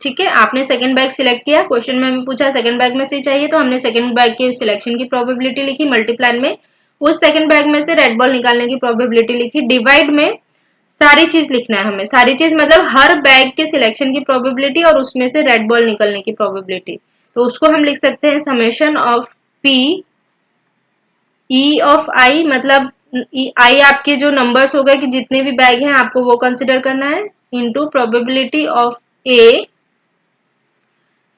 ठीक है, आपने सेकंड बैग सिलेक्ट किया, क्वेश्चन में हमें पूछा सेकंड बैग में से चाहिए तो हमने सेकंड बैग के सिलेक्शन की प्रोबेबिलिटी लिखी, मल्टीप्लाइन में उस सेकंड बैग में से रेड बॉल निकालने की प्रोबेबिलिटी लिखी, डिवाइड में सारी चीज लिखना है हमें, सारी चीज मतलब हर बैग के सिलेक्शन की प्रोबेबिलिटी और उसमें से रेड बॉल निकलने की प्रोबेबिलिटी। तो उसको हम लिख सकते हैं summation of P E of I, मतलब I आपके जो नंबर्स हो गए कि जितने भी बैग हैं आपको वो कंसिडर करना है, into probability of A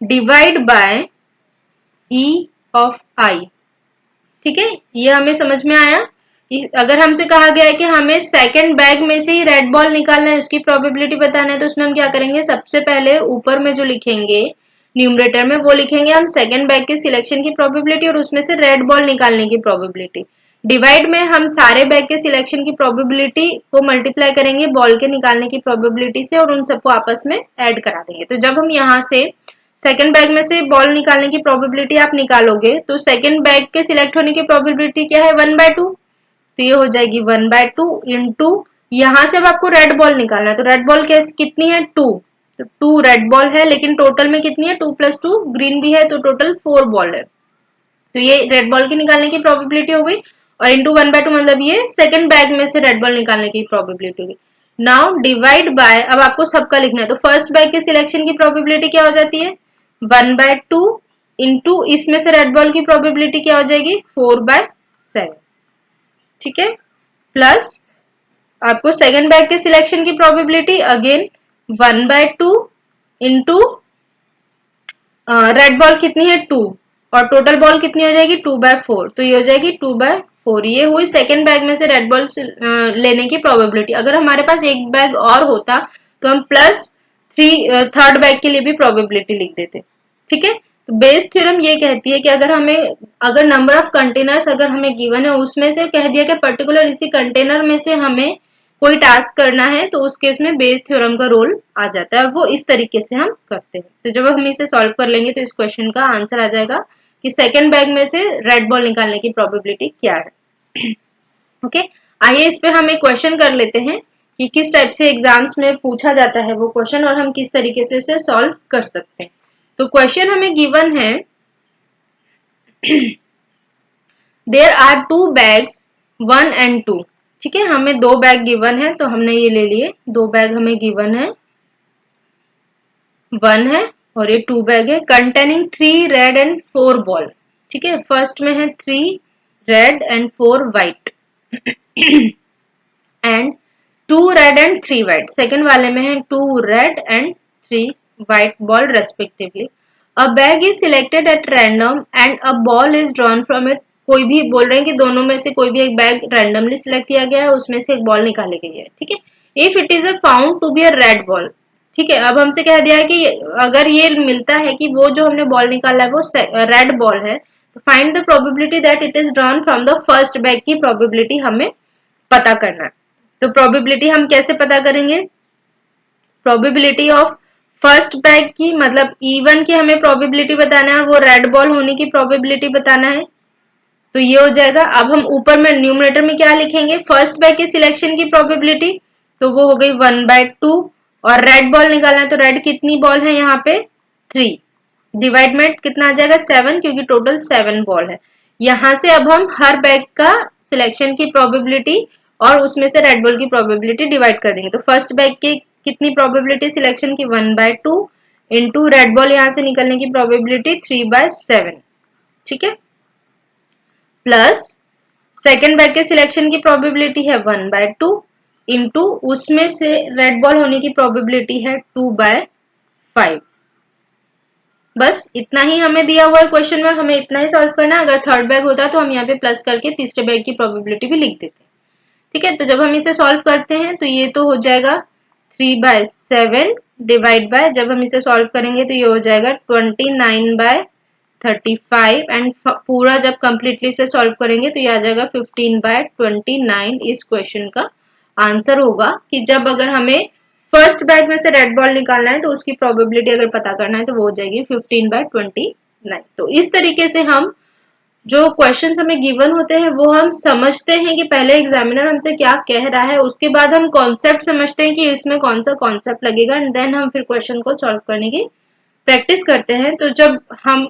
divide by E of I। ठीक है, ये हमें समझ में आया। अगर हमसे कहा गया है कि हमें सेकंड बैग में से ही रेड बॉल निकालना है, उसकी प्रोबेबिलिटी बताना है, तो उसमें हम क्या करेंगे, सबसे पहले ऊपर में जो लिखेंगे न्यूमरेटर में वो लिखेंगे हम सेकंड बैग के सिलेक्शन की प्रोबेबिलिटी और उसमें से रेड बॉल निकालने की प्रोबेबिलिटी। डिवाइड में हम सारे बैग के सिलेक्शन की प्रोबेबिलिटी को मल्टीप्लाई करेंगे बॉल के निकालने की प्रोबेबिलिटी से और उन सबको आपस में ऐड करा देंगे। तो जब हम यहाँ से सेकंड बैग में से बॉल निकालने की प्रोबेबिलिटी आप निकालोगे तो सेकंड बैग के सिलेक्ट होने की प्रोबेबिलिटी क्या है 1/2। तो ये हो जाएगी 1/2 इंटू यहाँ से अब आपको रेड बॉल निकालना है। तो रेड बॉल कितनी है 2, तो 2 रेड बॉल है लेकिन टोटल में कितनी है 2 + 2 ग्रीन भी है तो टोटल 4 बॉल है। तो ये रेड बॉल की निकालने की प्रोबेबिलिटी हो गई और इंटू 1/2 मतलब ये सेकंड बैग में से रेड बॉल निकालने की प्रोबेबिलिटी होगी। नाउ डिवाइड बाय, अब आपको सबका लिखना है तो फर्स्ट बैग के सिलेक्शन की प्रोबेबिलिटी क्या हो जाती है 1/2 इंटू इसमें से रेड बॉल की प्रोबेबिलिटी क्या हो जाएगी 4/7। ठीक है, प्लस आपको सेकंड बैग के सिलेक्शन की probability again 1/2 into red ball कितनी है 2 और टोटल बॉल कितनी हो जाएगी 2/4। तो ये हो जाएगी 2/4। ये हुई सेकंड बैग में से रेड बॉल लेने की प्रोबेबिलिटी। अगर हमारे पास एक बैग और होता तो हम +3 थर्ड बैग के लिए भी प्रोबेबिलिटी लिख देते। ठीक है, तो बेस थ्योरम ये कहती है कि अगर नंबर ऑफ कंटेनर्स अगर हमें गिवन है उसमें से कह दिया कि पर्टिकुलर इसी कंटेनर में से हमें कोई टास्क करना है तो उस केस में बेस थ्योरम का रोल आ जाता है और वो इस तरीके से हम करते हैं। तो जब हम इसे सॉल्व कर लेंगे तो इस क्वेश्चन का आंसर आ जाएगा कि सेकंड बैग में से रेड बॉल निकालने की प्रोबेबिलिटी क्या है। ओके, आइए इस पे हम एक क्वेश्चन कर लेते हैं कि किस टाइप से एग्जाम्स में पूछा जाता है वो क्वेश्चन और हम किस तरीके से इसे सॉल्व कर सकते हैं। तो क्वेश्चन हमें गिवन है देयर आर 2 बैग्स 1 and 2। ठीक है, हमें 2 बैग गिवन है तो हमने ये ले लिए। 2 बैग हमें गिवन है, 1 है और ये 2 बैग है कंटेनिंग 3 रेड एंड 4 बॉल। ठीक है, फर्स्ट में है 3 red and 4 white and 2 red and 3 white. Second वाले में है 2 red and 3 white ball respectively. A bag is selected at random and a ball is drawn from it. कोई भी बोल रहे हैं कि दोनों में से कोई भी एक बैग रैंडमली सिलेक्ट किया गया है, उसमें से एक बॉल निकाली गई है। ठीक है, if it is a found to be a red ball. ठीक है, अब हमसे कह दिया है कि अगर ये मिलता है कि वो जो हमने बॉल निकाला है वो रेड बॉल है तो find the probability that it is drawn from the first bag की प्रोबेबिलिटी हमें पता करना है। तो प्रोबेबिलिटी हम कैसे पता करेंगे, प्रोबेबिलिटी ऑफ फर्स्ट बैग की मतलब E1 की हमें प्रोबेबिलिटी बताना है और वो रेड बॉल होने की प्रोबेबिलिटी बताना है। तो ये हो जाएगा। अब हम ऊपर में न्यूमरेटर में क्या लिखेंगे, फर्स्ट बैग के सिलेक्शन की प्रोबेबिलिटी तो वो हो गई 1/2 और रेड बॉल निकालना है तो रेड कितनी बॉल है यहाँ पे 3, डिवाइडमेंट कितना आ जाएगा 7 क्योंकि टोटल 7 बॉल है। यहां से अब हम हर बैग का सिलेक्शन की प्रोबेबिलिटी और उसमें से रेड बॉल की प्रोबेबिलिटी डिवाइड कर देंगे। तो फर्स्ट बैग की कितनी प्रोबेबिलिटी सिलेक्शन की 1/2 इंटू रेड बॉल यहां से निकलने की प्रोबेबिलिटी 3/7। ठीक है, प्लस सेकेंड बैग के सिलेक्शन की प्रोबेबिलिटी है 1/2 इंटू उसमें से रेड बॉल होने की प्रोबेबिलिटी है 2/5। बस इतना ही हमें दिया हुआ है क्वेश्चन में, हमें इतना ही सॉल्व करना है। अगर थर्ड बैग होता तो हम यहाँ पे प्लस करके तीसरे बैग की प्रोबेबिलिटी भी लिख देते हैं। ठीक है, तो जब हम इसे सॉल्व करते हैं तो ये तो हो जाएगा 3/7 डिवाइड बाय, जब हम इसे सॉल्व करेंगे तो ये हो जाएगा 29/35 एंड पूरा जब कंप्लीटली से सॉल्व करेंगे तो ये आ जाएगा 15/29। इस क्वेश्चन का आंसर होगा कि जब अगर हमें फर्स्ट बैग में से रेड बॉल निकालना है तो उसकी प्रोबेबिलिटी अगर पता करना है तो वो हो जाएगी 15/29। तो इस तरीके से हम जो क्वेश्चंस हमें गिवन होते हैं वो हम समझते हैं कि पहले एग्जामिनर हमसे क्या कह रहा है, उसके बाद हम कॉन्सेप्ट समझते हैं कि इसमें कौन सा कॉन्सेप्ट लगेगा एंड देन हम फिर क्वेश्चन को सॉल्व करने की प्रैक्टिस करते हैं। तो जब हम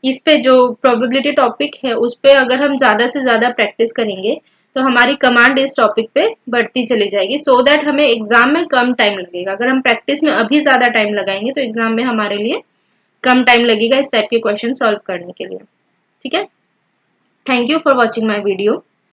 इस पे जो प्रोबेबिलिटी टॉपिक है उस पे अगर हम ज्यादा से ज्यादा प्रैक्टिस करेंगे तो हमारी कमांड इस टॉपिक पे बढ़ती चली जाएगी सो दैट हमें एग्जाम में कम टाइम लगेगा। अगर हम प्रैक्टिस में अभी ज्यादा टाइम लगाएंगे तो एग्जाम में हमारे लिए कम टाइम लगेगा इस टाइप के क्वेश्चन सॉल्व करने के लिए। ठीक है, thank you for watching my video.